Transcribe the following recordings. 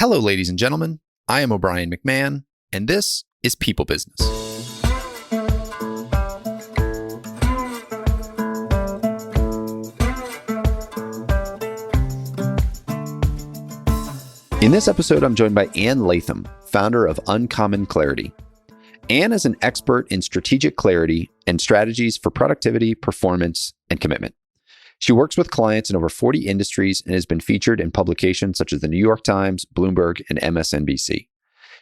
Hello, ladies and gentlemen. I am O'Brien McMahon, and this is People Business. In this episode, I'm joined by Ann Latham, founder of Uncommon Clarity. Ann is an expert in strategic clarity and strategies for productivity, performance, and commitment. She works with clients in over 40 industries and has been featured in publications such as the New York Times, Bloomberg, and MSNBC.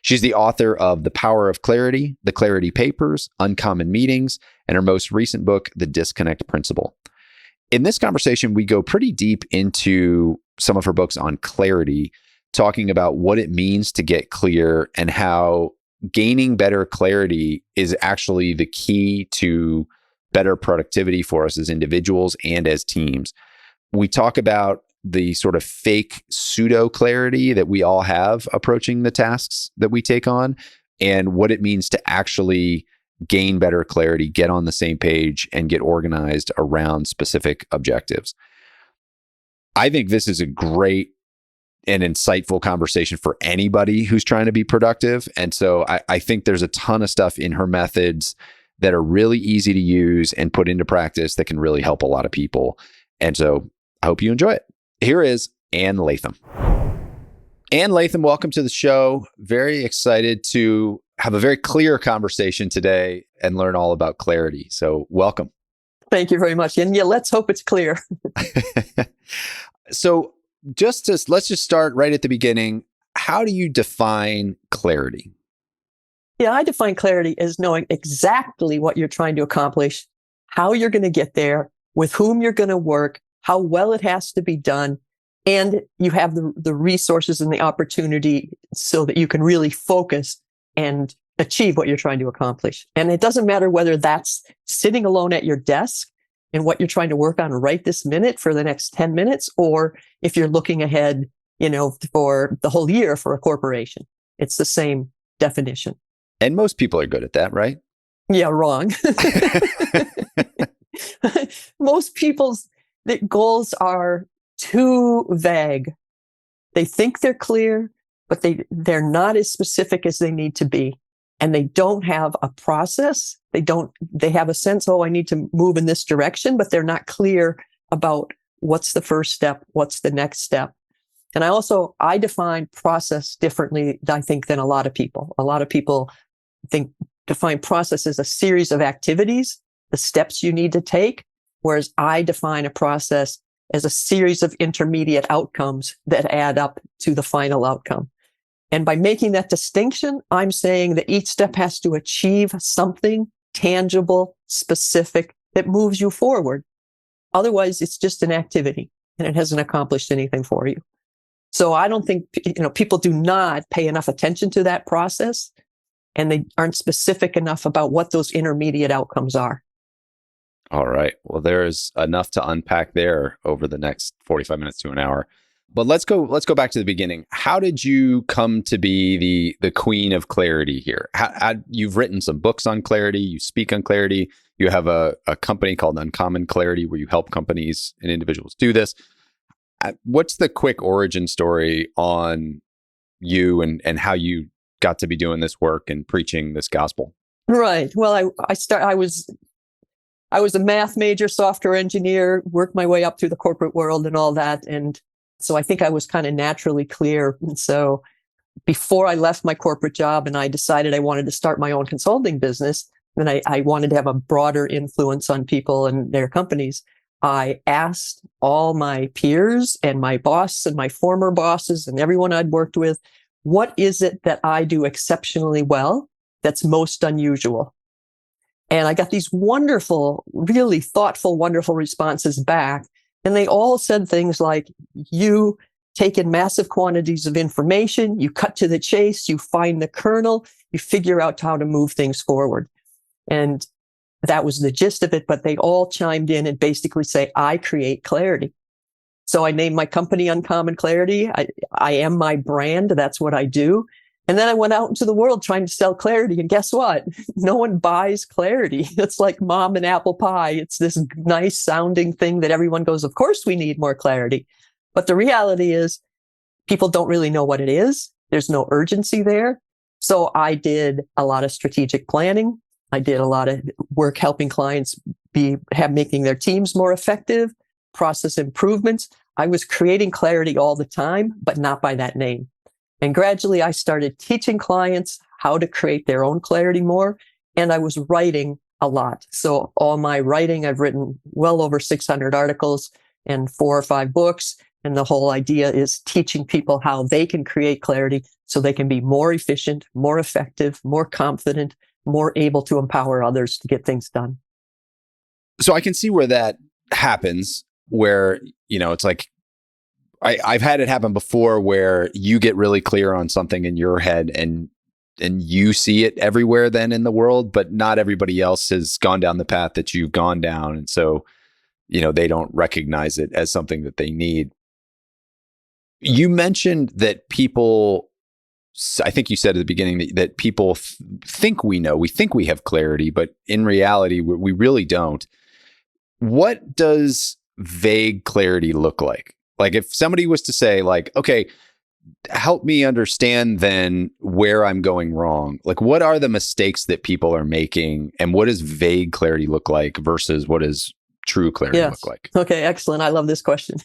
She's the author of The Power of Clarity, The Clarity Papers, Uncommon Meetings, and her most recent book, The Disconnect Principle. In this conversation, we go pretty deep into some of her books on clarity, talking about what it means to get clear and how gaining better clarity is actually the key to better productivity for us as individuals and as teams. We talk about the sort of fake pseudo clarity that we all have approaching the tasks that we take on and what it means to actually gain better clarity, get on the same page, and get organized around specific objectives. I think this is a great and insightful conversation for anybody who's trying to be productive. And so I think there's a ton of stuff in her methods that are really easy to use and put into practice that can really help a lot of people. And so I hope you enjoy it. Here is Ann Latham. Ann Latham, welcome to the show. Very excited to have a very clear conversation today and learn all about clarity. So welcome. Thank you very much. And yeah, let's hope it's clear. So let's just start right at the beginning. How do you define clarity? Yeah, I define clarity as knowing exactly what you're trying to accomplish, how you're going to get there, with whom you're going to work, how well it has to be done, and you have the resources and the opportunity so that you can really focus and achieve what you're trying to accomplish. And it doesn't matter whether that's sitting alone at your desk and what you're trying to work on right this minute for the next 10 minutes, or if you're looking ahead, for the whole year for a corporation. It's the same definition. And most people are good at that, right? Yeah, wrong. Most people's goals are too vague. They think they're clear, but they're not as specific as they need to be. And they don't have a process. They have a sense, I need to move in this direction, but they're not clear about what's the first step, what's the next step. And I define process differently, I think, than a lot of people. A lot of people define process as a series of activities, the steps you need to take, whereas I define a process as a series of intermediate outcomes that add up to the final outcome. And by making that distinction, I'm saying that each step has to achieve something tangible, specific, that moves you forward. Otherwise, it's just an activity and it hasn't accomplished anything for you. So I don't think, people do not pay enough attention to that process, and they aren't specific enough about what those intermediate outcomes are. All right. Well, there's enough to unpack there over the next 45 minutes to an hour. But let's go back to the beginning. How did you come to be the queen of clarity here? You've written some books on clarity. You speak on clarity. You have a company called Uncommon Clarity where you help companies and individuals do this. What's the quick origin story on you and how you got to be doing this work and preaching this gospel? Right. Well, I was a math major, software engineer, worked my way up through the corporate world and all that. And so I think I was kind of naturally clear. And so before I left my corporate job and I decided I wanted to start my own consulting business, and I wanted to have a broader influence on people and their companies, I asked all my peers and my boss and my former bosses and everyone I'd worked with, what is it that I do exceptionally well that's most unusual? And I got these wonderful, really thoughtful, wonderful responses back. And they all said things like, you take in massive quantities of information, you cut to the chase, you find the kernel, you figure out how to move things forward. And that was the gist of it, but they all chimed in and basically say, I create clarity. So I named my company Uncommon Clarity. I am my brand. That's what I do. And then I went out into the world trying to sell clarity. And guess what? No one buys clarity. It's like mom and apple pie. It's this nice sounding thing that everyone goes, of course we need more clarity. But the reality is people don't really know what it is. There's no urgency there. So I did a lot of strategic planning. I did a lot of work helping clients making their teams more effective, process improvements. I was creating clarity all the time, but not by that name. And gradually I started teaching clients how to create their own clarity more. And I was writing a lot. So all my writing, I've written well over 600 articles and 4 or 5 books. And the whole idea is teaching people how they can create clarity so they can be more efficient, more effective, more confident, more able to empower others to get things done. So I can see where that happens, where, it's like, I've had it happen before where you get really clear on something in your head and you see it everywhere then in the world, but not everybody else has gone down the path that you've gone down. And so, they don't recognize it as something that they need. You mentioned that people, I think you said at the beginning that people think we think we have clarity, but in reality, we really don't. What does vague clarity look like? Like if somebody was to say like, okay, help me understand then where I'm going wrong. Like what are the mistakes that people are making and what does vague clarity look like versus what does true clarity look like? Okay, excellent. I love this question.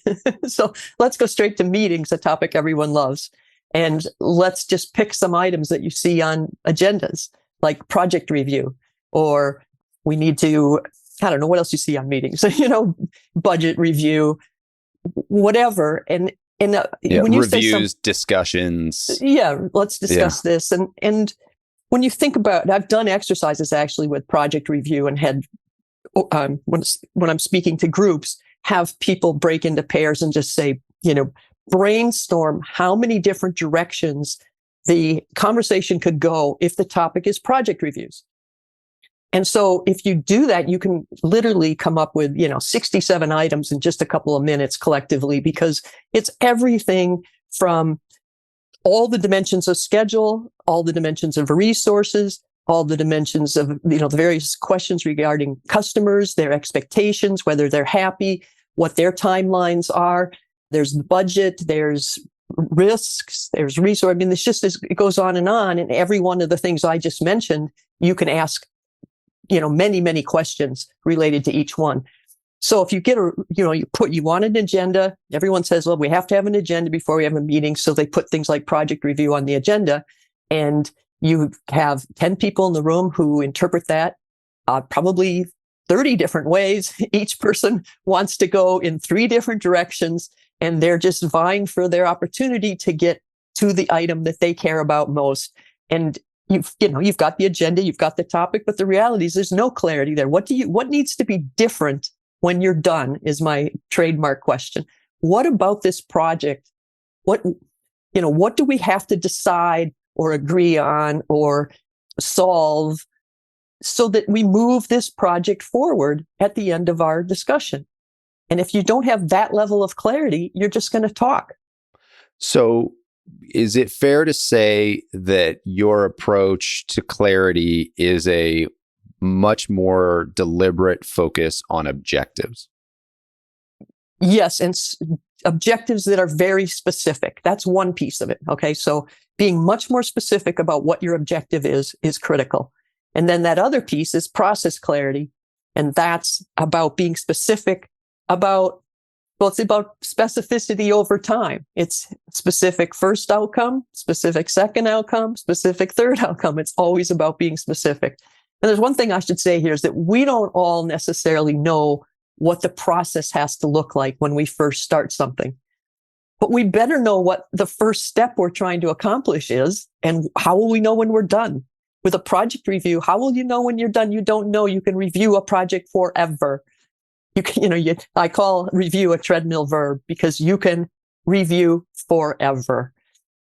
So let's go straight to meetings, a topic everyone loves. And let's just pick some items that you see on agendas, like project review, or we need to, I don't know what else you see on meetings, budget review, whatever. And when you reviews, discussions. Let's discuss this. And when you think about, I've done exercises actually with project review and had, when I'm speaking to groups, have people break into pairs and just say, brainstorm how many different directions the conversation could go if the topic is project reviews. And so if you do that, you can literally come up with, 67 items in just a couple of minutes collectively, because it's everything from all the dimensions of schedule, all the dimensions of resources, all the dimensions of, the various questions regarding customers, their expectations, whether they're happy, what their timelines are. There's the budget, there's risks, there's resource. I mean, it goes on. And every one of the things I just mentioned, you can ask, many, many questions related to each one. So if you get you want an agenda, everyone says, well, we have to have an agenda before we have a meeting. So they put things like project review on the agenda, and you have 10 people in the room who interpret that probably 30 different ways. Each person wants to go in 3 different directions, and they're just vying for their opportunity to get to the item that they care about most. And you've got the agenda, you've got the topic, but the reality is there's no clarity there. What needs to be different when you're done is my trademark question. What about this project? What do we have to decide or agree on or solve so that we move this project forward at the end of our discussion? And if you don't have that level of clarity, you're just going to talk. So is it fair to say that your approach to clarity is a much more deliberate focus on objectives? Yes, and objectives that are very specific. That's one piece of it. Okay, so being much more specific about what your objective is critical. And then that other piece is process clarity. And that's about being specific it's about specificity over time. It's specific first outcome, specific second outcome, specific third outcome. It's always about being specific. And there's one thing I should say here is that we don't all necessarily know what the process has to look like when we first start something. But we better know what the first step we're trying to accomplish is, and how will we know when we're done? With a project review, how will you know when you're done? You don't know. You can review a project forever. I call review a treadmill verb because you can review forever,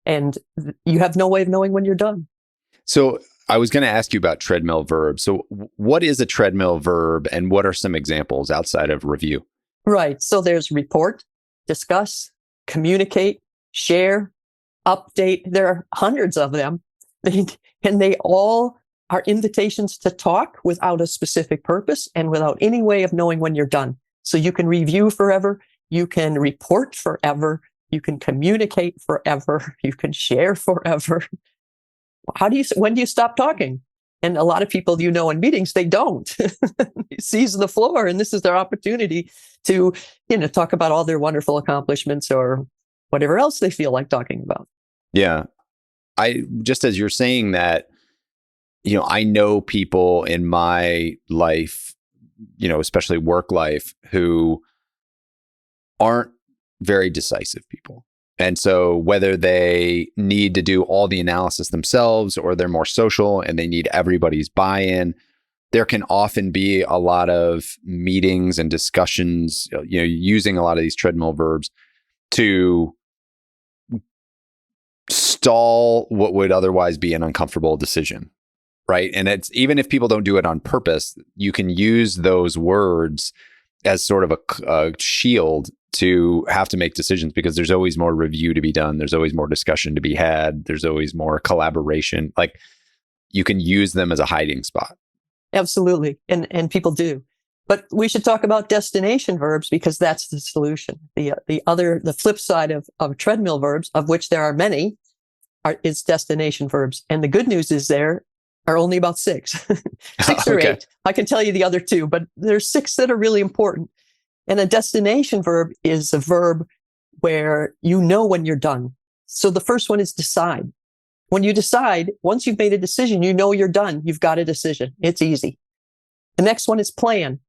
and you have no way of knowing when you're done. So I was going to ask you about treadmill verbs. So what is a treadmill verb and what are some examples outside of review? Right. So there's report, discuss, communicate, share, update. There are hundreds of them, and they all are invitations to talk without a specific purpose and without any way of knowing when you're done. So you can review forever, you can report forever, You can communicate forever. You can share forever. When do you stop talking? And a lot of people, in meetings, they don't. Seize the floor, and this is their opportunity to, talk about all their wonderful accomplishments or whatever else they feel like talking about. Yeah. Just as you're saying that, I know people in my life, especially work life, who aren't very decisive people. And so whether they need to do all the analysis themselves or they're more social and they need everybody's buy-in, there can often be a lot of meetings and discussions, using a lot of these treadmill verbs to stall what would otherwise be an uncomfortable decision. Right. And it's even if people don't do it on purpose, you can use those words as sort of a shield to have to make decisions because there's always more review to be done. There's always more discussion to be had. There's always more collaboration. Like you can use them as a hiding spot. Absolutely. And people do. But we should talk about destination verbs because that's the solution. The flip side of treadmill verbs, of which there are many, is destination verbs. And the good news is there are only about 6, 6 or 8. I can tell you the other 2, but there's 6 that are really important. And a destination verb is a verb where when you're done. So the first one is decide. When you decide, once you've made a decision, you're done. You've got a decision. It's easy. The next one is plan.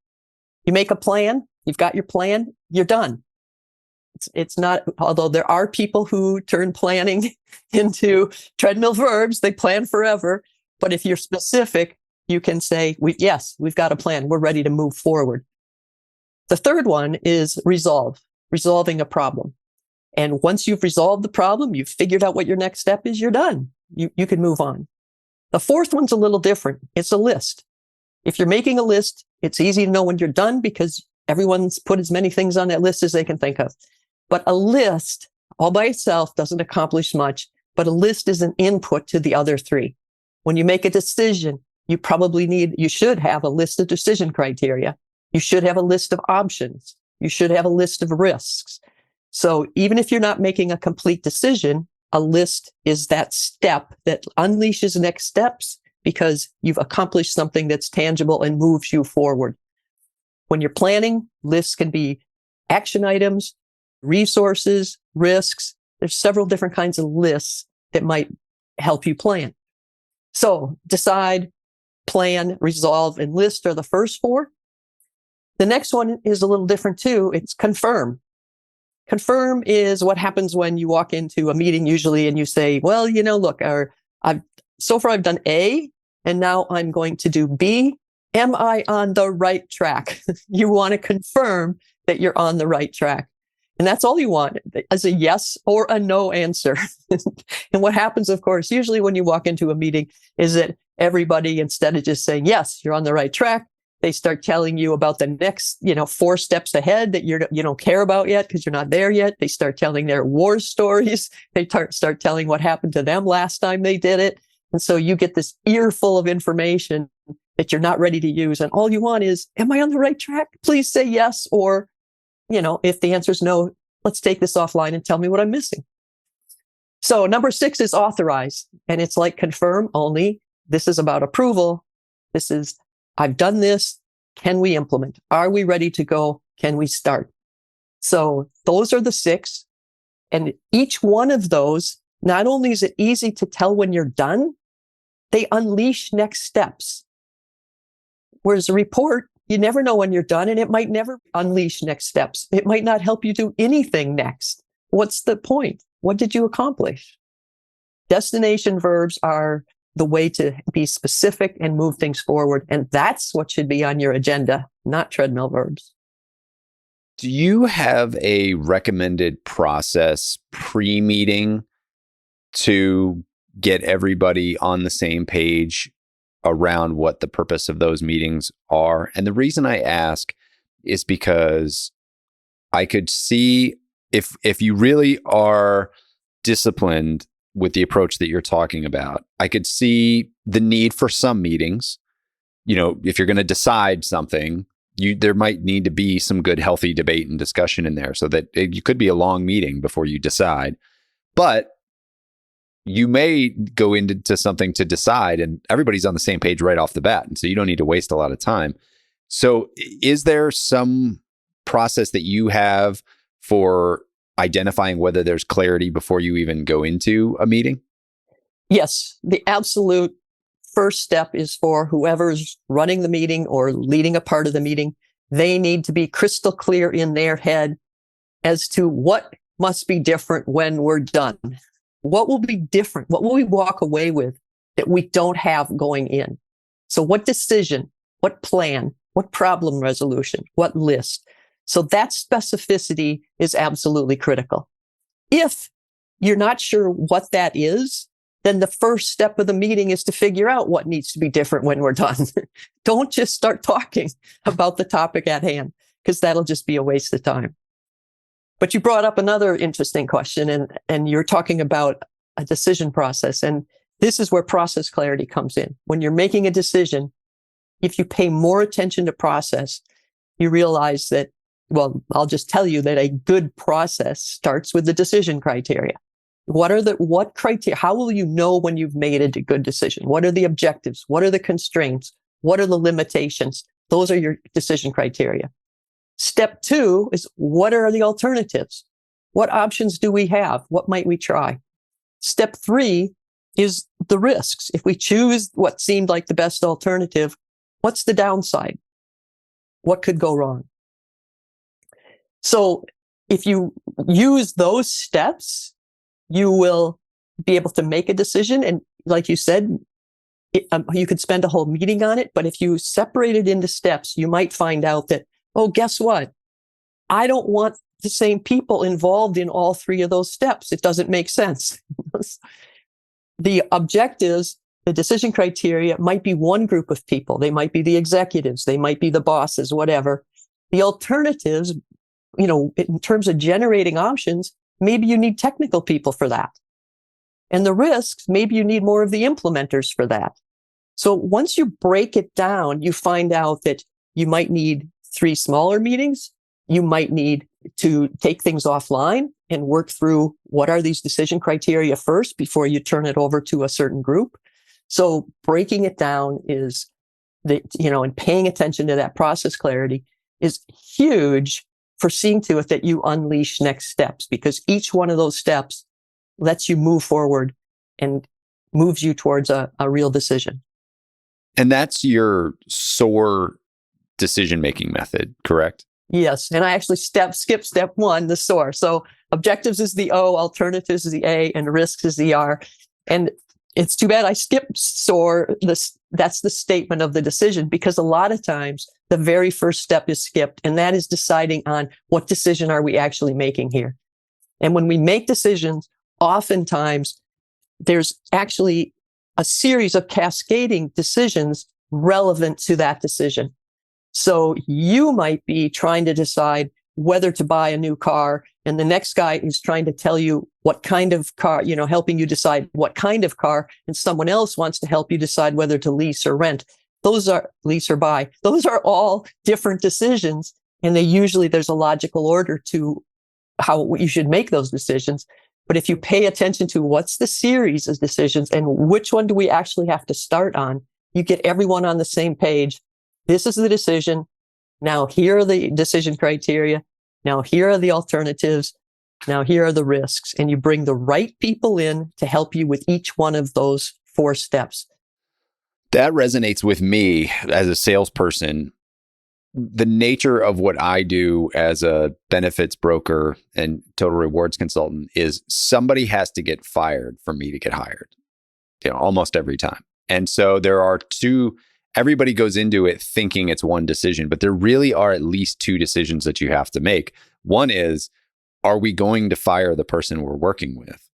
You make a plan. You've got your plan. You're done. It's not, although there are people who turn planning into treadmill verbs, they plan forever. But if you're specific, you can say, yes, we've got a plan. We're ready to move forward. The third one is resolving a problem. And once you've resolved the problem, you've figured out what your next step is, you're done. You can move on. The fourth one's a little different. It's a list. If you're making a list, it's easy to know when you're done because everyone's put as many things on that list as they can think of. But a list all by itself doesn't accomplish much, but a list is an input to the other 3. When you make a decision, you should have a list of decision criteria. You should have a list of options. You should have a list of risks. So even if you're not making a complete decision, a list is that step that unleashes next steps because you've accomplished something that's tangible and moves you forward. When you're planning, lists can be action items, resources, risks. There's several different kinds of lists that might help you plan. So decide, plan, resolve, and list are the first 4. The next one is a little different too. It's confirm. Confirm is what happens when you walk into a meeting usually and you say, well, look, so far I've done A and now I'm going to do B. Am I on the right track? You want to confirm that you're on the right track. And that's all you want as a yes or a no answer. And what happens, of course, usually when you walk into a meeting is that everybody, instead of just saying, yes, you're on the right track, they start telling you about the next, 4 steps ahead that you don't care about yet because you're not there yet. They start telling their war stories. They start telling what happened to them last time they did it. And so you get this earful of information that you're not ready to use. And all you want is, am I on the right track? Please say yes. Or, if the answer is no, let's take this offline and tell me what I'm missing. So number 6 is authorize. And it's like confirm, only this is about approval. This is, I've done this. Can we implement? Are we ready to go? Can we start? So those are the 6. And each one of those, not only is it easy to tell when you're done, they unleash next steps. Whereas a report, you never know when you're done, and it might never unleash next steps. It might not help you do anything next. What's the point? What did you accomplish? Destination verbs are the way to be specific and move things forward. And that's what should be on your agenda, not treadmill verbs. Do you have a recommended process pre-meeting to get everybody on the same page around what the purpose of those meetings are? And the reason I ask is because I could see if you really are disciplined with the approach that you're talking about, I could see the need for some meetings. If you're going to decide something, there might need to be some good, healthy debate and discussion in there so that you could be a long meeting before you decide. But you may go into something to decide and everybody's on the same page right off the bat. And so you don't need to waste a lot of time. So is there some process that you have for identifying whether there's clarity before you even go into a meeting? Yes. The absolute first step is for whoever's running the meeting or leading a part of the meeting. They need to be crystal clear in their head as to what must be different when we're done. What will be different? What will we walk away with that we don't have going in? So what decision, what plan, what problem resolution, what list? So that specificity is absolutely critical. If you're not sure what that is, then the first step of the meeting is to figure out what needs to be different when we're done. Don't just start talking about the topic at hand, because that'll just be a waste of time. But you brought up another interesting question, and you're talking about a decision process. And this is where process clarity comes in. When you're making a decision, if you pay more attention to process, you realize that, well, I'll just tell you that a good process starts with the decision criteria. What criteria? How will you know when you've made a good decision? What are the objectives? What are the constraints? What are the limitations? Those are your decision criteria. Step 2 is, what are the alternatives? What options do we have? What might we try? Step 3 is the risks. If we choose what seemed like the best alternative, what's the downside? What could go wrong? So if you use those steps, you will be able to make a decision. And like you said, you could spend a whole meeting on it. But if you separate it into steps, you might find out that, oh, guess what? I don't want the same people involved in all 3 of those steps. It doesn't make sense. The objectives, the decision criteria might be one group of people. They might be the executives. They might be the bosses, whatever. The alternatives, in terms of generating options, maybe you need technical people for that. And the risks, maybe you need more of the implementers for that. So once you break it down, you find out that you might need 3 smaller meetings. You might need to take things offline and work through what are these decision criteria first before you turn it over to a certain group. So breaking it down is and paying attention to that process clarity is huge for seeing to it that you unleash next steps, because each one of those steps lets you move forward and moves you towards a real decision. And that's your S.O.A.R decision-making method, correct? Yes. And I actually skipped step 1, the S.O.A.R. So objectives is the O, alternatives is the A, and risks is the R. And it's too bad I skipped S.O.A.R. That's the statement of the decision, because a lot of times the very first step is skipped, and that is deciding on what decision are we actually making here. And when we make decisions, oftentimes there's actually a series of cascading decisions relevant to that decision. So you might be trying to decide whether to buy a new car, and the next guy is trying to tell you what kind of car, helping you decide what kind of car, and someone else wants to help you decide whether to lease or rent. Lease or buy. Those are all different decisions, and there's a logical order to how you should make those decisions. But if you pay attention to what's the series of decisions and which one do we actually have to start on, you get everyone on the same page. This is the decision. Now here are the decision criteria. Now here are the alternatives. Now here are the risks. And you bring the right people in to help you with each one of those 4 steps. That resonates with me as a salesperson. The nature of what I do as a benefits broker and total rewards consultant is somebody has to get fired for me to get hired, almost every time. And so there are 2, everybody goes into it thinking it's one decision, but there really are at least 2 decisions that you have to make. One is, are we going to fire the person we're working with?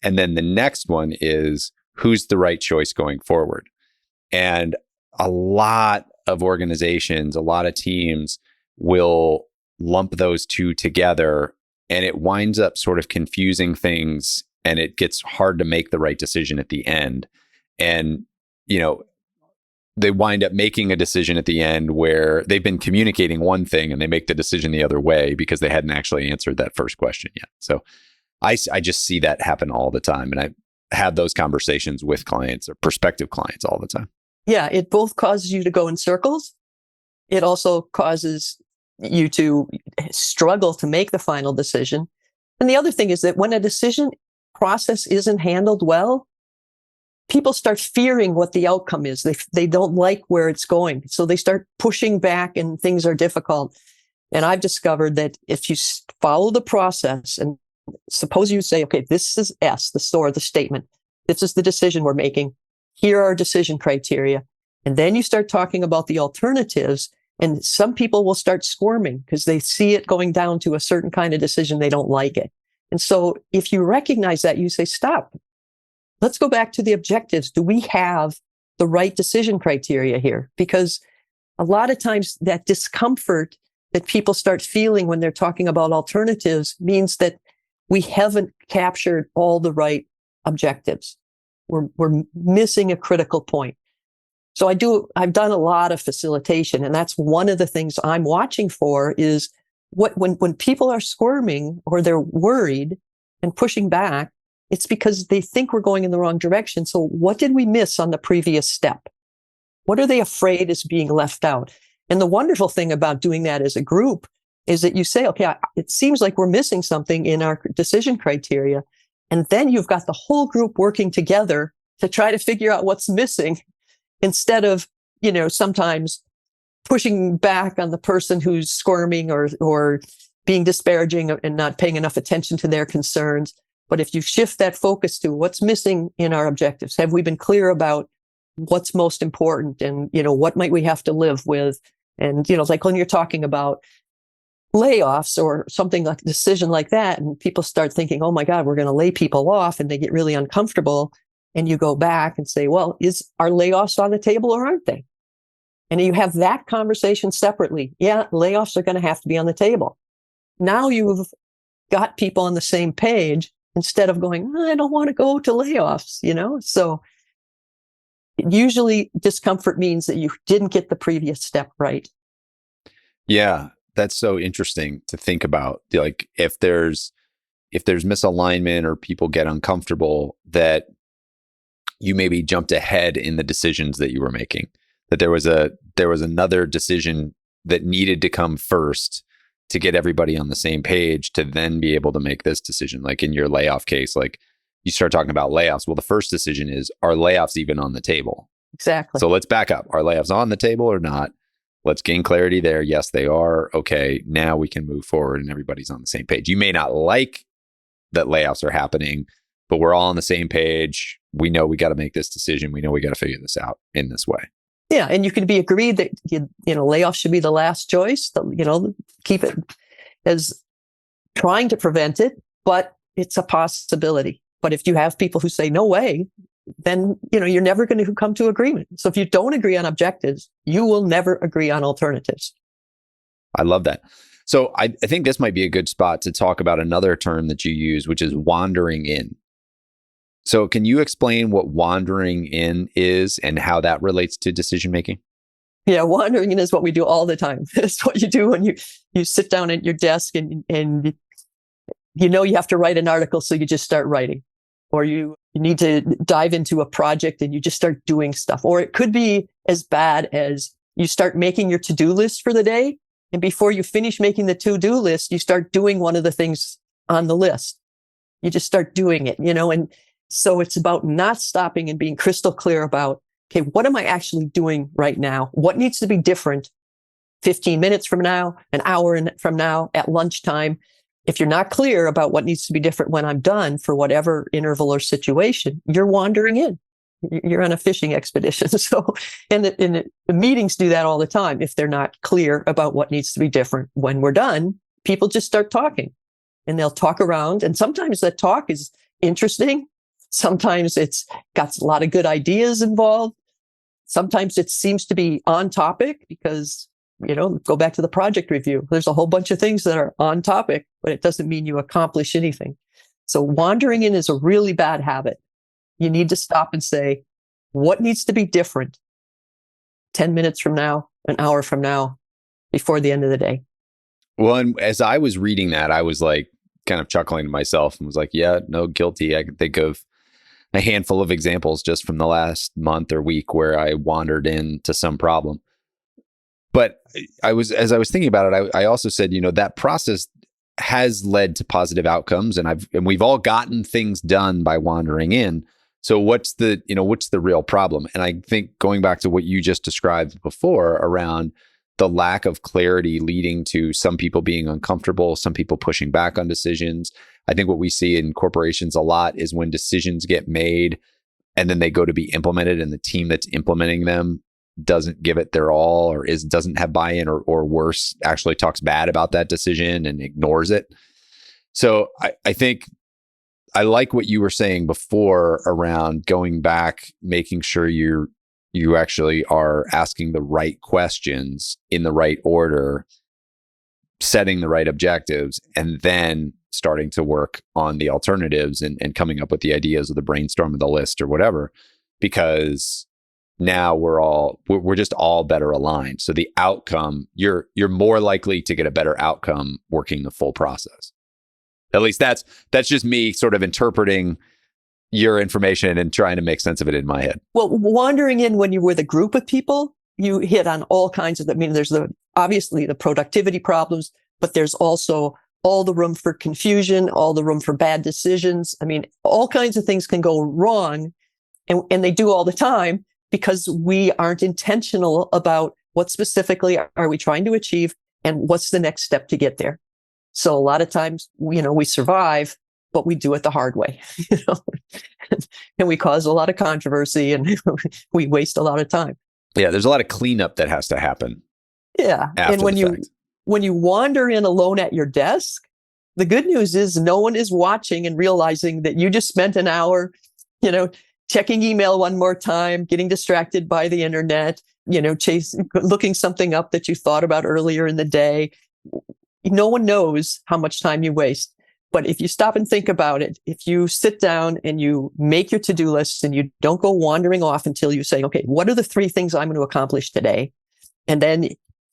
And then the next one is, who's the right choice going forward? And a lot of organizations, a lot of teams will lump those 2 together, and it winds up sort of confusing things, and it gets hard to make the right decision at the end. And, they wind up making a decision at the end where they've been communicating one thing and they make the decision the other way because they hadn't actually answered that first question yet. So I just see that happen all the time. And I have those conversations with clients or prospective clients all the time. Yeah, it both causes you to go in circles. It also causes you to struggle to make the final decision. And the other thing is that when a decision process isn't handled well, people start fearing what the outcome is. They don't like where it's going. So they start pushing back and things are difficult. And I've discovered that if you follow the process and suppose you say, okay, this is S, the S.O.A.R, the statement. This is the decision we're making. Here are our decision criteria. And then you start talking about the alternatives. And some people will start squirming because they see it going down to a certain kind of decision. They don't like it. And so if you recognize that, you say, stop. Let's go back to the objectives. Do we have the right decision criteria here? Because a lot of times that discomfort that people start feeling when they're talking about alternatives means that we haven't captured all the right objectives. We're missing a critical point. So I've done a lot of facilitation, and that's one of the things I'm watching for is when people are squirming or they're worried and pushing back, it's because they think we're going in the wrong direction. So what did we miss on the previous step? What are they afraid is being left out? And the wonderful thing about doing that as a group is that you say, okay, it seems like we're missing something in our decision criteria. And then you've got the whole group working together to try to figure out what's missing instead of, sometimes pushing back on the person who's squirming or being disparaging and not paying enough attention to their concerns. But if you shift that focus to what's missing in our objectives, have we been clear about what's most important and, what might we have to live with? And, like when you're talking about layoffs or something like a decision like that, and people start thinking, oh my God, we're going to lay people off, and they get really uncomfortable. And you go back and say, well, are layoffs on the table or aren't they? And you have that conversation separately. Yeah, layoffs are going to have to be on the table. Now you've got people on the same page instead of going, I don't want to go to layoffs, So usually discomfort means that you didn't get the previous step right. Yeah, that's so interesting to think about. Like if there's misalignment or people get uncomfortable, that you maybe jumped ahead in the decisions that you were making, that there was another decision that needed to come first to get everybody on the same page to then be able to make this decision. Like in your layoff case, like you start talking about layoffs. Well, the first decision is, are layoffs even on the table? Exactly. So let's back up. Are layoffs on the table or not? Let's gain clarity there. Yes, they are. Okay, now we can move forward and everybody's on the same page. You may not like that layoffs are happening, but we're all on the same page. We know we got to make this decision. We know we got to figure this out in this way. Yeah, and you can be agreed that layoffs should be the last choice. Keep it as trying to prevent it, but it's a possibility. But if you have people who say no way, then you're never going to come to agreement. So if you don't agree on objectives, you will never agree on alternatives. I love that. So I think this might be a good spot to talk about another term that you use, which is wandering in. So can you explain what wandering in is and how that relates to decision making? Yeah, wandering in is what we do all the time. It's what you do when you sit down at your desk and you have to write an article, so you just start writing. Or you need to dive into a project and you just start doing stuff. Or it could be as bad as you start making your to-do list for the day. And before you finish making the to-do list, you start doing one of the things on the list. You just start doing it, and so it's about not stopping and being crystal clear about, okay, what am I actually doing right now? What needs to be different 15 minutes from now, an hour from now, at lunchtime? If you're not clear about what needs to be different when I'm done for whatever interval or situation, you're wandering in. You're on a fishing expedition. So, and the meetings do that all the time. If they're not clear about what needs to be different when we're done, people just start talking and they'll talk around. And sometimes that talk is interesting. Sometimes it's got a lot of good ideas involved. Sometimes it seems to be on topic because, go back to the project review. There's a whole bunch of things that are on topic, but it doesn't mean you accomplish anything. So wandering in is a really bad habit. You need to stop and say, what needs to be different? 10 minutes from now, an hour from now, before the end of the day. Well, and as I was reading that, I was like kind of chuckling to myself and was like, yeah, no, guilty. I can think of a handful of examples just from the last month or week where I wandered into some problem. But as I was thinking about it, I also said, that process has led to positive outcomes, and we've all gotten things done by wandering in. So what's the real problem? And I think going back to what you just described before around the lack of clarity leading to some people being uncomfortable, some people pushing back on decisions. I think what we see in corporations a lot is when decisions get made and then they go to be implemented and the team that's implementing them doesn't give it their all or doesn't have buy-in or worse, actually talks bad about that decision and ignores it. So I think I like what you were saying before around going back, making sure you actually are asking the right questions in the right order, setting the right objectives, and then starting to work on the alternatives and coming up with the ideas of the brainstorm of the list or whatever, because now we're just all better aligned. So the outcome, you're more likely to get a better outcome working the full process. At least that's just me sort of interpreting your information and trying to make sense of it in my head. Well, wandering in when you're with a group of people, you hit on all kinds of, there's obviously the productivity problems, but there's also all the room for confusion, all the room for bad decisions. All kinds of things can go wrong, and they do all the time because we aren't intentional about what specifically are we trying to achieve and what's the next step to get there. So a lot of times, we survive, but we do it the hard way, and we cause a lot of controversy and we waste a lot of time. Yeah, there's a lot of cleanup that has to happen. Yeah, and when you wander in alone at your desk, the good news is no one is watching and realizing that you just spent an hour, checking email one more time, getting distracted by the internet, looking something up that you thought about earlier in the day. No one knows how much time you waste. But if you stop and think about it, if you sit down and you make your to-do lists and you don't go wandering off until you say, okay, what are the 3 things I'm going to accomplish today? And then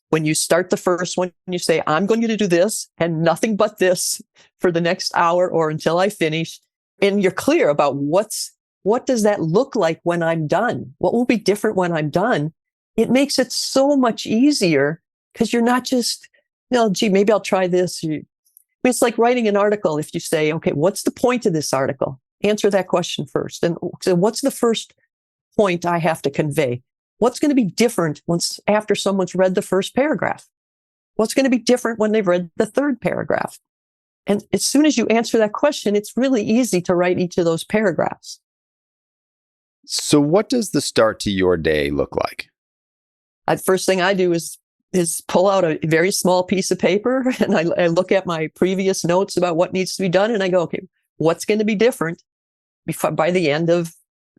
when you start the first one, you say, I'm going to do this and nothing but this for the next hour or until I finish. And you're clear about what does that look like when I'm done? What will be different when I'm done? It makes it so much easier because you're not just, maybe I'll try this. It's like writing an article. If you say, okay, what's the point of this article? Answer that question first. And so what's the first point I have to convey? What's going to be different after someone's read the first paragraph? What's going to be different when they've read the 3rd paragraph? And as soon as you answer that question, it's really easy to write each of those paragraphs. So what does the start to your day look like? The first thing I do is pull out a very small piece of paper and I look at my previous notes about what needs to be done. And I go, okay, what's going to be different by the end of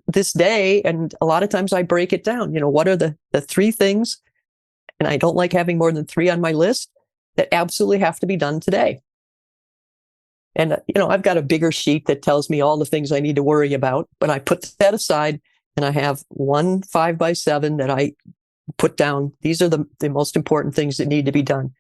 this day? And a lot of times I break it down. What are the 3 things? And I don't like having more than 3 on my list that absolutely have to be done today. And, I've got a bigger sheet that tells me all the things I need to worry about, but I put that aside and I have one 5x7 that I put down. These are the most important things that need to be done.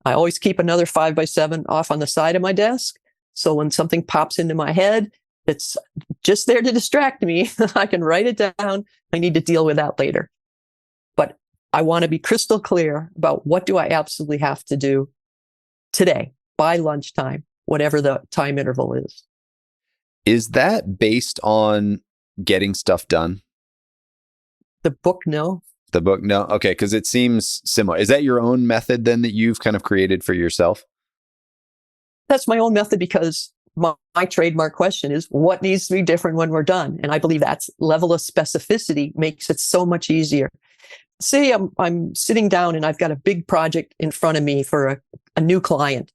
I always keep another 5x7 off on the side of my desk. So when something pops into my head, it's just there to distract me. I can write it down. I need to deal with that later. But I want to be crystal clear about what do I absolutely have to do today by lunchtime, whatever the time interval is. Is that based on getting stuff done? The book, no. The book, no. Okay, because it seems similar. Is that your own method then that you've kind of created for yourself? That's my own method because my trademark question is what needs to be different when we're done? And I believe that level of specificity makes it so much easier. Say I'm sitting down and I've got a big project in front of me for a new client.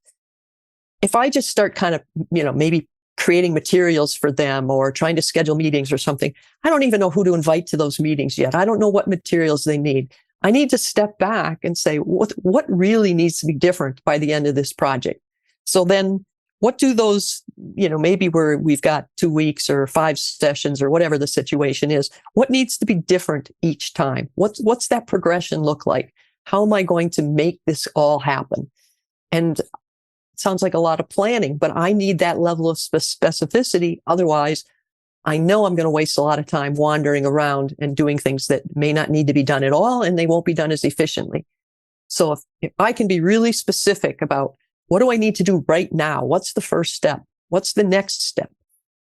If I just start kind of, maybe creating materials for them or trying to schedule meetings or something, I don't even know who to invite to those meetings yet. I don't know what materials they need. I need to step back and say, what really needs to be different by the end of this project? So then what do those, maybe we've got 2 weeks or 5 sessions or whatever the situation is. What needs to be different each time? What's that progression look like? How am I going to make this all happen? And it sounds like a lot of planning, but I need that level of specificity. Otherwise, I know I'm going to waste a lot of time wandering around and doing things that may not need to be done at all, and they won't be done as efficiently. So if I can be really specific about what do I need to do right now? What's the first step? What's the next step?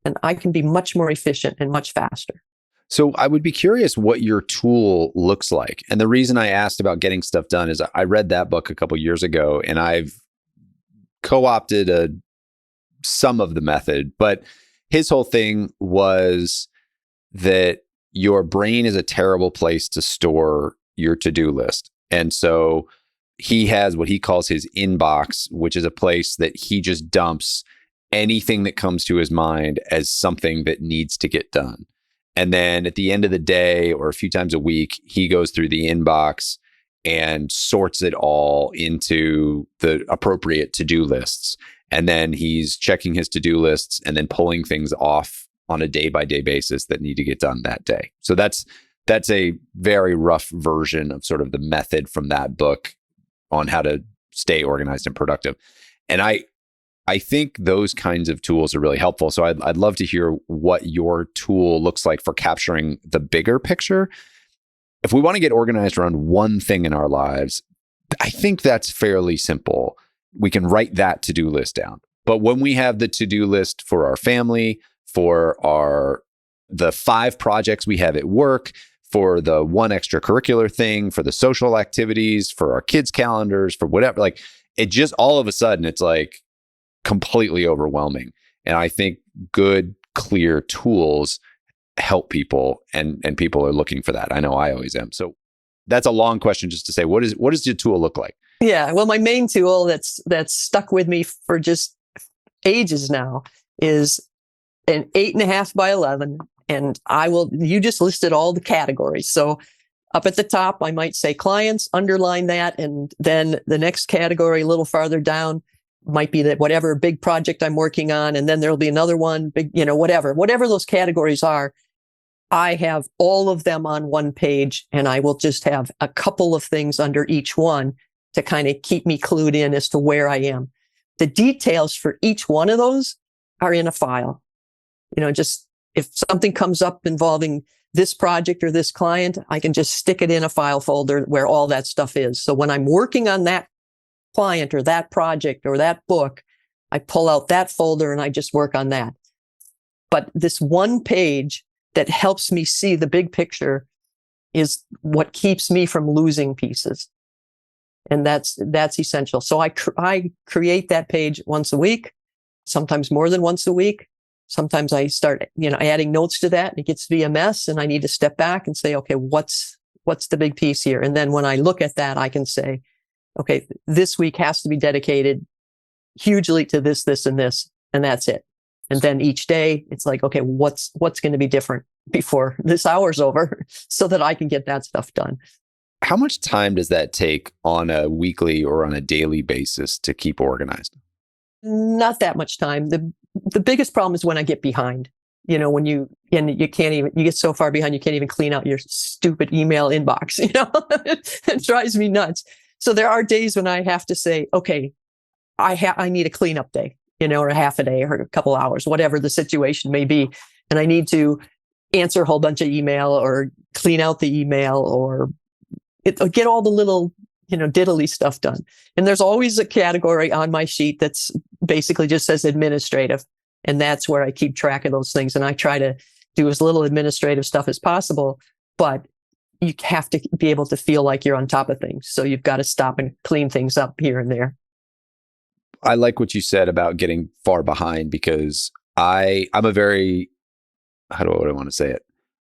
And I can be much more efficient and much faster. So I would be curious what your tool looks like. And the reason I asked about getting stuff done is I read that book a couple years ago, and I've co-opted some of the method, but his whole thing was that your brain is a terrible place to store your to-do list. And so he has what he calls his inbox, which is a place that he just dumps anything that comes to his mind as something that needs to get done. And then at the end of the day or a few times a week, he goes through the inbox and sorts it all into the appropriate to-do lists. And then he's checking his to-do lists and then pulling things off on a day-by-day basis that need to get done that day. So that's a very rough version of sort of the method from that book on how to stay organized and productive. And I think those kinds of tools are really helpful. So I'd love to hear what your tool looks like for capturing the bigger picture. If we want to get organized around one thing in our lives, I think that's fairly simple. We can write that to-do list down. But when we have the to-do list for our family, for the 5 projects we have at work, for the one extracurricular thing, for the social activities, for our kids' calendars, for whatever, like it just all of a sudden it's like completely overwhelming. And I think good, clear tools help people, and people are looking for that. I know I always am. So that's a long question just to say, what does your tool look like? Yeah, well, my main tool that's stuck with me for just ages now is an 8.5 by 11. And you just listed all the categories. So up at the top, I might say clients, underline that. And then the next category a little farther down might be that whatever big project I'm working on. And then there'll be another one, big, whatever those categories are. I have all of them on one page, and I will just have a couple of things under each one to kind of keep me clued in as to where I am. The details for each one of those are in a file. Just if something comes up involving this project or this client, I can just stick it in a file folder where all that stuff is. So when I'm working on that client or that project or that book, I pull out that folder and I just work on that. But this one page that helps me see the big picture is what keeps me from losing pieces. And that's essential. So I create that page once a week, sometimes more than once a week. Sometimes I start, adding notes to that, and it gets to be a mess, and I need to step back and say, okay, what's the big piece here? And then when I look at that, I can say, okay, this week has to be dedicated hugely to this, this, and this, and that's it. And then each day it's like, okay, what's going to be different before this hour's over so that I can get that stuff done. How much time does that take on a weekly or on a daily basis to keep organized? Not that much time. The biggest problem is when I get behind. When you get so far behind, you can't even clean out your stupid email inbox. It drives me nuts. So there are days when I have to say, okay, I need a cleanup day, or a half a day or a couple hours, whatever the situation may be. And I need to answer a whole bunch of email or clean out the email or get all the little, diddly stuff done. And there's always a category on my sheet that's basically just says administrative. And that's where I keep track of those things. And I try to do as little administrative stuff as possible, but you have to be able to feel like you're on top of things. So you've got to stop and clean things up here and there. I like what you said about getting far behind, because I'm a very, how do I want to say it?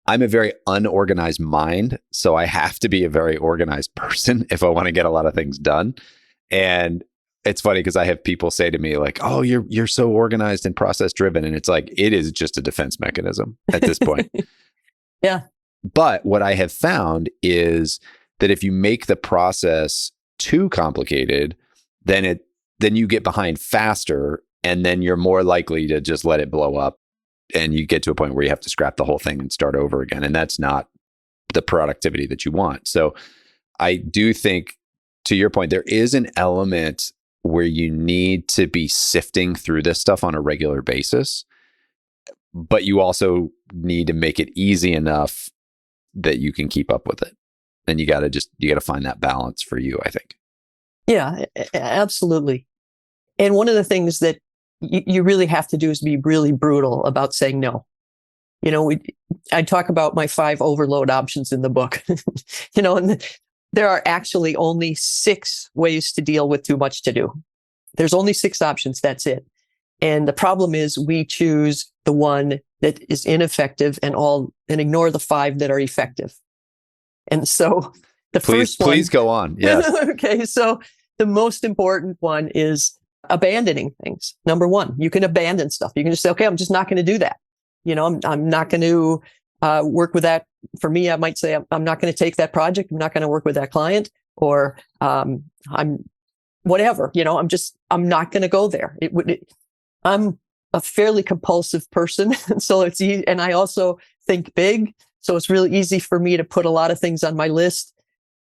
I'm a very unorganized mind. So I have to be a very organized person if I want to get a lot of things done. And it's funny because I have people say to me like, oh, you're so organized and process driven. And it's like, it is just a defense mechanism at this point. Yeah. But what I have found is that if you make the process too complicated, then you get behind faster And then you're more likely to just let it blow up and you get to a point where you have to scrap the whole thing and start over again. And that's not the productivity that you want. So I do think, to your point, there is an element where you need to be sifting through this stuff on a regular basis, but you also need to make it easy enough that you can keep up with it. And you got to find that balance for you, I think. Yeah, absolutely. And one of the things that you really have to do is be really brutal about saying no. I talk about my 5 overload options in the book, and there are actually only 6 ways to deal with too much to do. There's only 6 options. That's it. And the problem is we choose the one that is ineffective and ignore the 5 that are effective. And so Please go on. Yes. Okay. So the most important one is abandoning things. Number 1, you can abandon stuff. You can just say, okay, I'm just not going to do that. I'm not going to work with that. For me, I might say, I'm not going to take that project. I'm not going to work with that client, or I'm whatever, I'm not going to go there. I'm a fairly compulsive person. So it's easy. And I also think big. So it's really easy for me to put a lot of things on my list,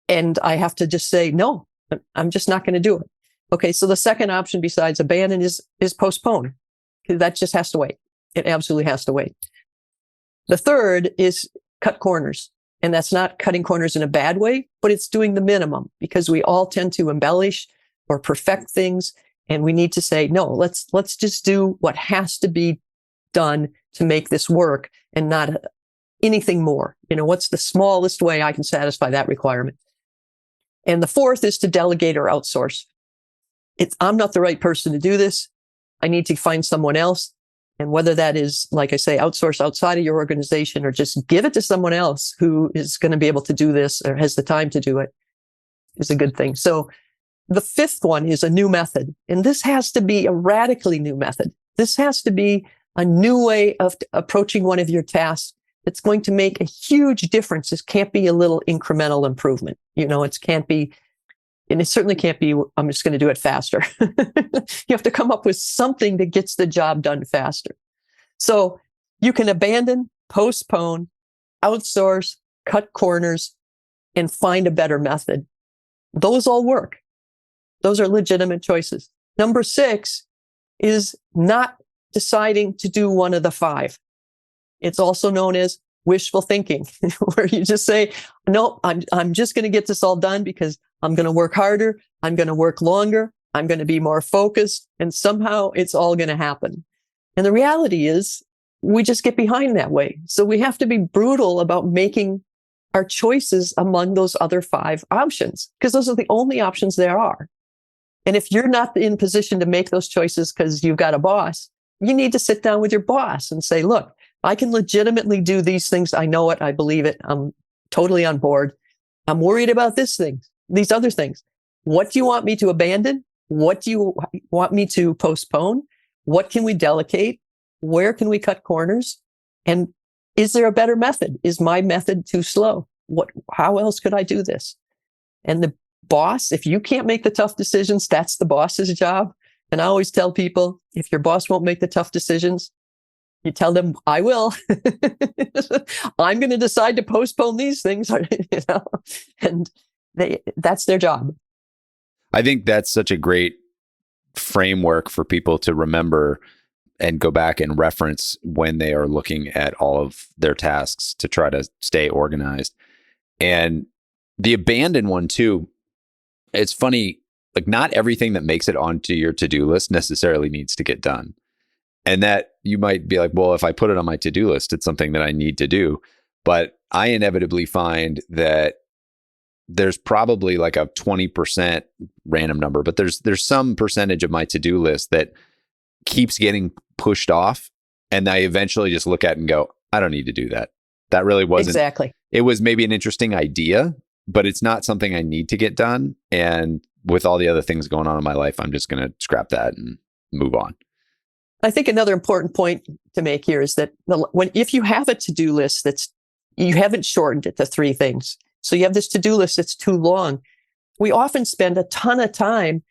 and I have to just say, no, I'm just not going to do it. Okay. So the second option besides abandon is postpone. That just has to wait. It absolutely has to wait. The third is cut corners. And that's not cutting corners in a bad way, but it's doing the minimum, because we all tend to embellish or perfect things. And we need to say, no, let's just do what has to be done to make this work, and not anything more. What's the smallest way I can satisfy that requirement? And the fourth is to delegate or outsource. I'm not the right person to do this. I need to find someone else. And whether that is, like I say, outsource outside of your organization, or just give it to someone else who is going to be able to do this or has the time to do it, is a good thing. So the fifth one is a new method. And this has to be a radically new method. This has to be a new way of approaching one of your tasks. It's going to make a huge difference. This can't be a little incremental improvement. It can't be, and it certainly can't be, I'm just going to do it faster. You have to come up with something that gets the job done faster. So you can abandon, postpone, outsource, cut corners, and find a better method. Those all work. Those are legitimate choices. Number 6 is not deciding to do one of the 5. It's also known as wishful thinking, where you just say, no, I'm just going to get this all done because I'm going to work harder. I'm going to work longer. I'm going to be more focused, and somehow it's all going to happen. And the reality is we just get behind that way. So we have to be brutal about making our choices among those other 5 options, because those are the only options there are. And if you're not in position to make those choices because you've got a boss, you need to sit down with your boss and say, look, I can legitimately do these things. I know it. I believe it. I'm totally on board. I'm worried about these other things. What do you want me to abandon? What do you want me to postpone? What can we delegate? Where can we cut corners? And is there a better method? Is my method too slow? How else could I do this? And the boss, if you can't make the tough decisions, that's the boss's job. And I always tell people, if your boss won't make the tough decisions, you tell them, I will. I'm going to decide to postpone these things, and that's their job. I think that's such a great framework for people to remember and go back and reference when they are looking at all of their tasks to try to stay organized. And the abandon one too, it's funny, like not everything that makes it onto your to-do list necessarily needs to get done. And that you might be like, well, if I put it on my to-do list, it's something that I need to do. But I inevitably find that there's probably like a 20% random number, but there's some percentage of my to-do list that keeps getting pushed off. And I eventually just look at it and go, I don't need to do that. That really wasn't. Exactly. It was maybe an interesting idea, but it's not something I need to get done. And with all the other things going on in my life, I'm just going to scrap that and move on. I think another important point to make here is that if you have a to-do list you haven't shortened it to 3 things. So you have this to-do list that's too long. We often spend a ton of time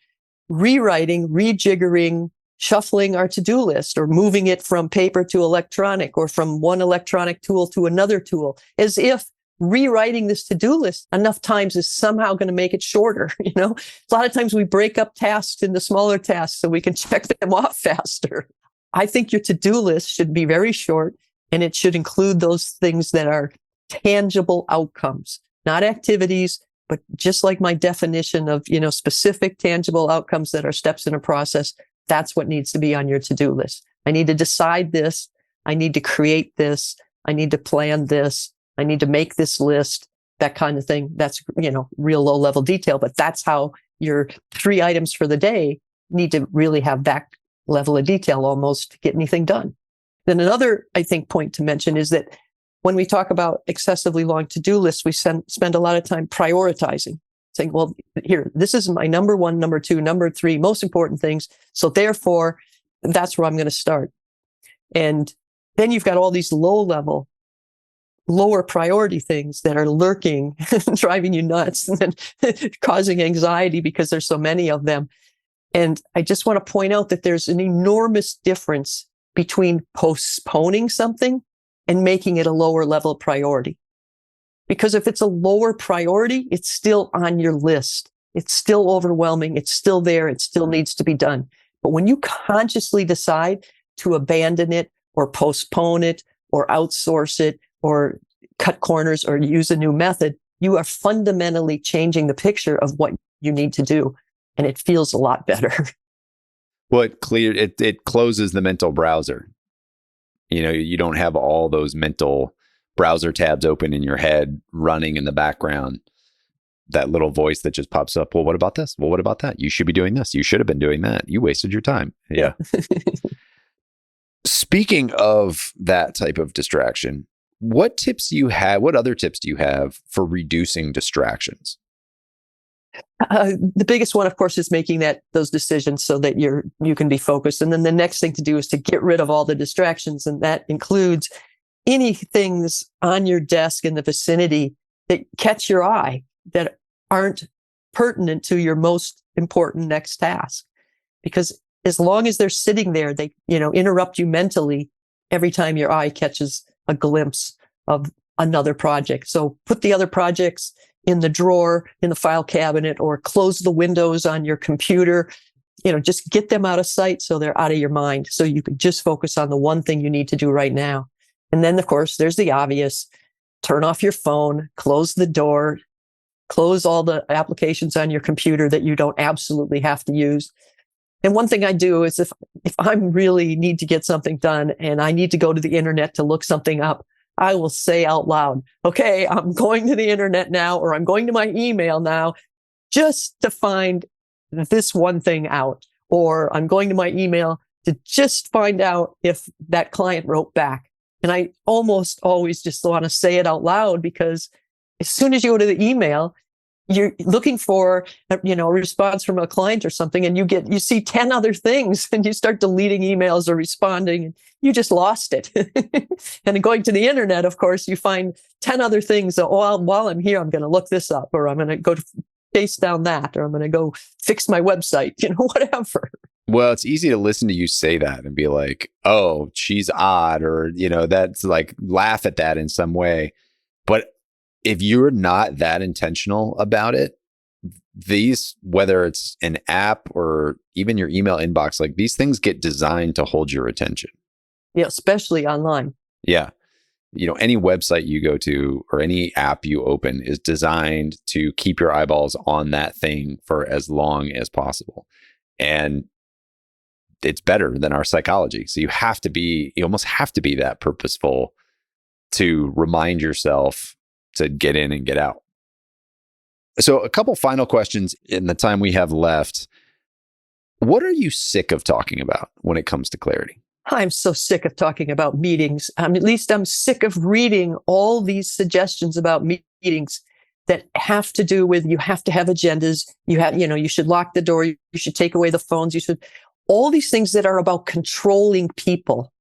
rewriting, rejiggering, shuffling our to-do list or moving it from paper to electronic or from one electronic tool to another tool, as if rewriting this to-do list enough times is somehow going to make it shorter. A lot of times we break up tasks into smaller tasks so we can check them off faster. I think your to-do list should be very short, and it should include those things that are tangible outcomes, not activities, but just like my definition of, specific tangible outcomes that are steps in a process. That's what needs to be on your to-do list. I need to decide this. I need to create this. I need to plan this. I need to make this list, that kind of thing. That's, real low level detail, but that's how your 3 items for the day need to really have that level of detail almost to get anything done. Then another, I think, point to mention is that when we talk about excessively long to-do lists, we spend a lot of time prioritizing, saying, well, here, this is my number 1, number 2, number 3, most important things. So therefore, that's where I'm going to start. And then you've got all these lower priority things that are lurking, driving you nuts, and causing anxiety because there's so many of them. And I just want to point out that there's an enormous difference between postponing something and making it a lower level priority. Because if it's a lower priority, it's still on your list. It's still overwhelming. It's still there. It still needs to be done. But when you consciously decide to abandon it or postpone it or outsource it or cut corners or use a new method, you are fundamentally changing the picture of what you need to do. And it feels a lot better. Well, it closes the mental browser. You don't have all those mental browser tabs open in your head, running in the background. That little voice that just pops up. Well, what about this? Well, what about that? You should be doing this. You should have been doing that. You wasted your time. Yeah. Speaking of that type of distraction, what other tips do you have for reducing distractions? The biggest one, of course, is making those decisions so that you can be focused. And then the next thing to do is to get rid of all the distractions. And that includes any things on your desk in the vicinity that catch your eye that aren't pertinent to your most important next task. Because as long as they're sitting there, they, interrupt you mentally every time your eye catches a glimpse of another project. So put the other projects in the drawer, in the file cabinet, or close the windows on your computer. Just get them out of sight so they're out of your mind. So you can just focus on the one thing you need to do right now. And then, of course, there's the obvious. Turn off your phone, close the door, close all the applications on your computer that you don't absolutely have to use. And one thing I do is if I really need to get something done and I need to go to the internet to look something up, I will say out loud, okay, I'm going to the internet now, or I'm going to my email now just to find this one thing out, or I'm going to my email to just find out if that client wrote back. And I almost always just want to say it out loud, because as soon as you go to the email, you're looking for, a response from a client or something, and you see 10 other things, and you start deleting emails or responding, and you just lost it. And going to the internet, of course, you find 10 other things. So, while I'm here, I'm going to look this up, or I'm going to go face down that, or I'm going to go fix my website, whatever. Well, it's easy to listen to you say that and be like, oh, she's odd, or, that's like, laugh at that in some way. But if you're not that intentional about it, whether it's an app or even your email inbox, like these things get designed to hold your attention. Yeah, especially online. Yeah. Any website you go to or any app you open is designed to keep your eyeballs on that thing for as long as possible. And it's better than our psychology. So you almost have to be that purposeful to remind yourself to get in and get out. So a couple final questions in the time we have left. What are you sick of talking about when it comes to clarity? I'm so sick of talking about meetings. At least I'm sick of reading all these suggestions about meetings that have to do with, you have to have agendas. You should lock the door. You should take away the phones. All these things that are about controlling people,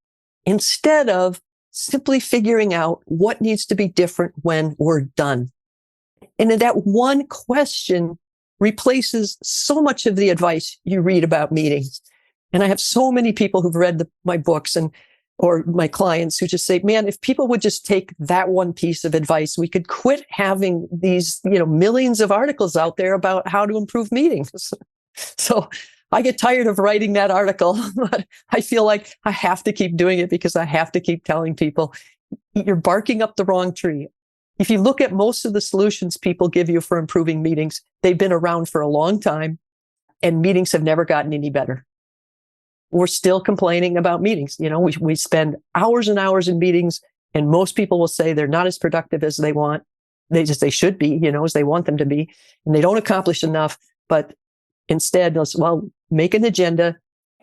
instead of simply figuring out what needs to be different when we're done. And that one question replaces so much of the advice you read about meetings. And I have so many people who've read my books or my clients who just say, man, if people would just take that one piece of advice, we could quit having these, millions of articles out there about how to improve meetings. So I get tired of writing that article, but I feel like I have to keep doing it because I have to keep telling people you're barking up the wrong tree. If you look at most of the solutions people give you for improving meetings, they've been around for a long time and meetings have never gotten any better. We're still complaining about meetings. We spend hours and hours in meetings and most people will say they're not as productive as they want. They should be, as they want them to be. And they don't accomplish enough, but instead, make an agenda.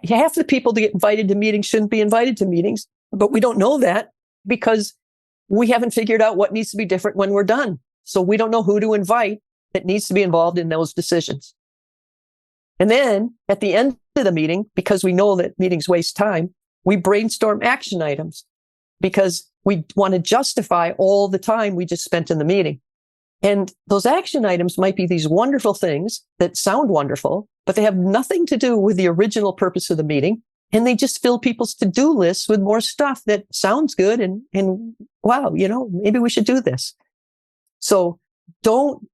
Half the people that get invited to meetings shouldn't be invited to meetings, but we don't know that because we haven't figured out what needs to be different when we're done. So we don't know who to invite that needs to be involved in those decisions. And then at the end of the meeting, because we know that meetings waste time, we brainstorm action items because we want to justify all the time we just spent in the meeting. And those action items might be these wonderful things that sound wonderful, but they have nothing to do with the original purpose of the meeting. And they just fill people's to-do lists with more stuff that sounds good. And wow, maybe we should do this. So don't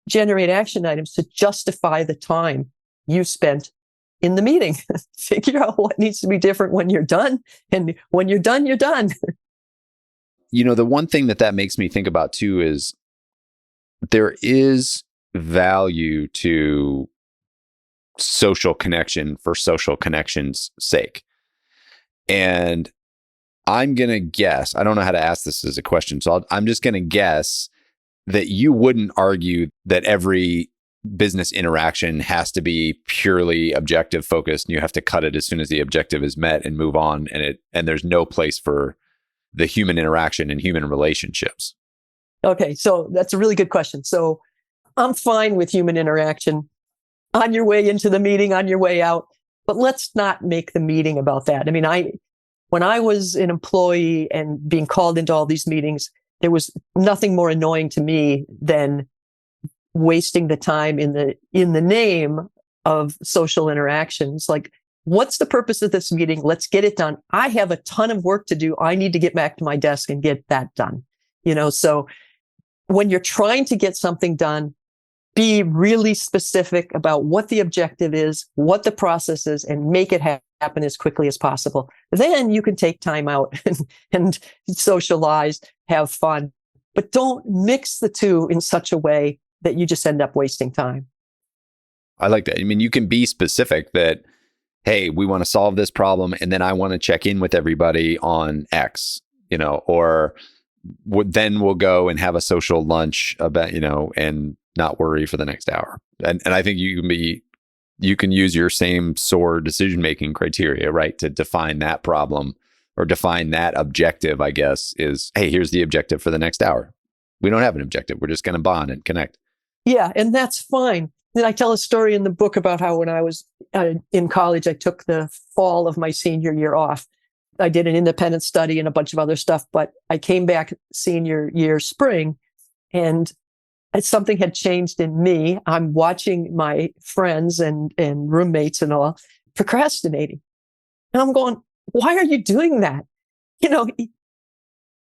generate action items to justify the time you spent in the meeting. Figure out what needs to be different when you're done. And when you're done, you're done. The one thing that makes me think about too is there is value to social connection for social connection's sake. And I'm going to guess, I don't know how to ask this as a question, so I'm just going to guess that you wouldn't argue that every business interaction has to be purely objective focused and you have to cut it as soon as the objective is met and move on, and there's no place for the human interaction and human relationships. Okay, so that's a really good question. So I'm fine with human interaction on your way into the meeting, on your way out, but let's not make the meeting about that. I mean, when I was an employee and being called into all these meetings, there was nothing more annoying to me than wasting the time in the name of social interactions. Like, what's the purpose of this meeting? Let's get it done. I have a ton of work to do. I need to get back to my desk and get that done. So when you're trying to get something done, be really specific about what the objective is, what the process is, and make it happen as quickly as possible. Then you can take time out and socialize, have fun, but don't mix the two in such a way that you just end up wasting time. I like that. I mean, you can be specific that, hey, we want to solve this problem, and then I want to check in with everybody on X, or then we'll go and have a social lunch about, and not worry for the next hour. And I think you can use your same S.O.A.R decision-making criteria, right? To define that problem or define that objective, I guess, is, hey, here's the objective for the next hour. We don't have an objective. We're just going to bond and connect. Yeah. And that's fine. Then I tell a story in the book about how when I was in college, I took the fall of my senior year off. I did an independent study and a bunch of other stuff, but I came back senior year spring and something had changed in me. I'm watching my friends and roommates and all procrastinating. And I'm going, why are you doing that?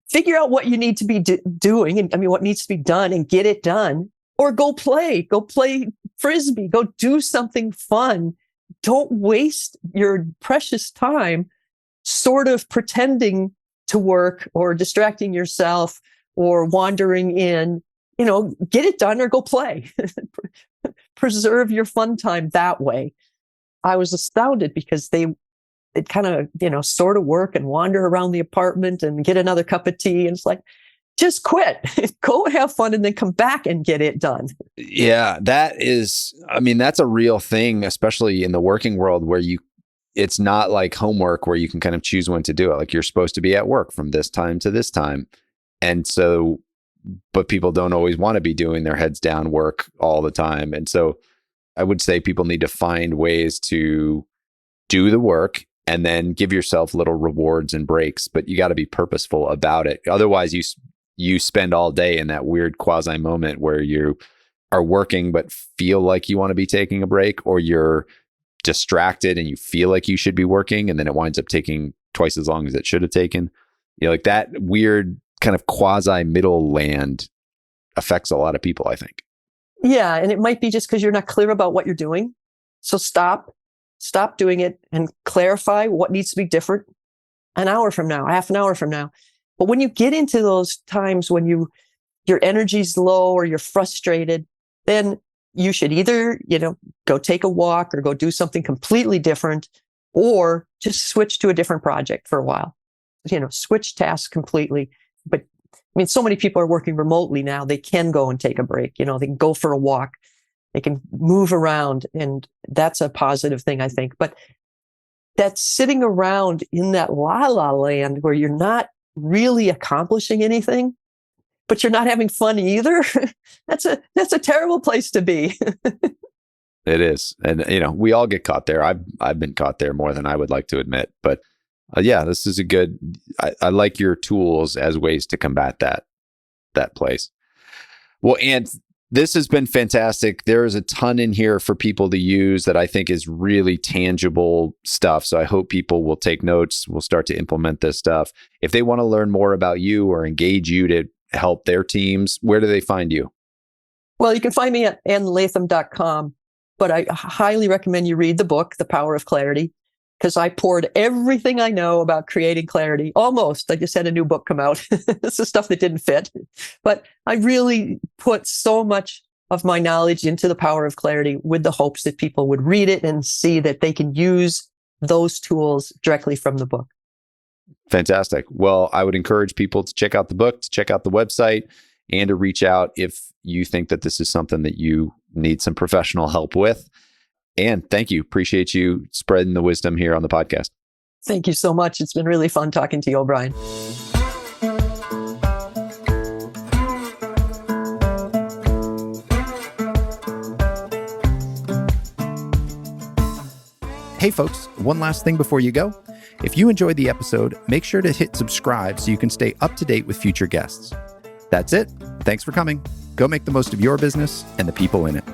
Figure out what you need to be doing. And what needs to be done and get it done, or go play Frisbee, go do something fun. Don't waste your precious time sort of pretending to work or distracting yourself or wandering in. Get it done or go play. Preserve your fun time that way. I was astounded because they'd kind of, sort of work and wander around the apartment and get another cup of tea. And it's like, just quit, go have fun and then come back and get it done. Yeah, that's a real thing, especially in the working world where it's not like homework where you can kind of choose when to do it. Like, you're supposed to be at work from this time to this time. And so, but people don't always want to be doing their heads down work all the time. And so I would say people need to find ways to do the work and then give yourself little rewards and breaks, but you got to be purposeful about it. Otherwise, you spend all day in that weird quasi moment where you are working but feel like you want to be taking a break, or you're distracted and you feel like you should be working, and then it winds up taking twice as long as it should have taken. Like that weird kind of quasi middle land affects a lot of people, I think. Yeah. And it might be just because you're not clear about what you're doing. So stop doing it and clarify what needs to be different an hour from now, half an hour from now. But when you get into those times when your energy's low or you're frustrated, then you should either, go take a walk or go do something completely different, or just switch to a different project for a while. Switch tasks completely. But so many people are working remotely now. They can go and take a break. They can go for a walk. They can move around. And that's a positive thing, I think. But that's sitting around in that la-la land where you're not really accomplishing anything, but you're not having fun either. That's a terrible place to be. It is. And, we all get caught there. I've been caught there more than I would like to admit. But this is I like your tools as ways to combat that place. Well, Ann, this has been fantastic. There is a ton in here for people to use that I think is really tangible stuff. So I hope people will take notes. We'll start to implement this stuff. If they want to learn more about you or engage you to help their teams, where do they find you? Well, you can find me at annlatham.com, but I highly recommend you read the book, The Power of Clarity, because I poured everything I know about creating clarity. Almost. I just had a new book come out. This is stuff that didn't fit. But I really put so much of my knowledge into The Power of Clarity with the hopes that people would read it and see that they can use those tools directly from the book. Fantastic. Well, I would encourage people to check out the book, to check out the website, and to reach out if you think that this is something that you need some professional help with. Ann, thank you. Appreciate you spreading the wisdom here on the podcast. Thank you so much. It's been really fun talking to you, O'Brien. Hey folks, one last thing before you go. If you enjoyed the episode, make sure to hit subscribe so you can stay up to date with future guests. That's it. Thanks for coming. Go make the most of your business and the people in it.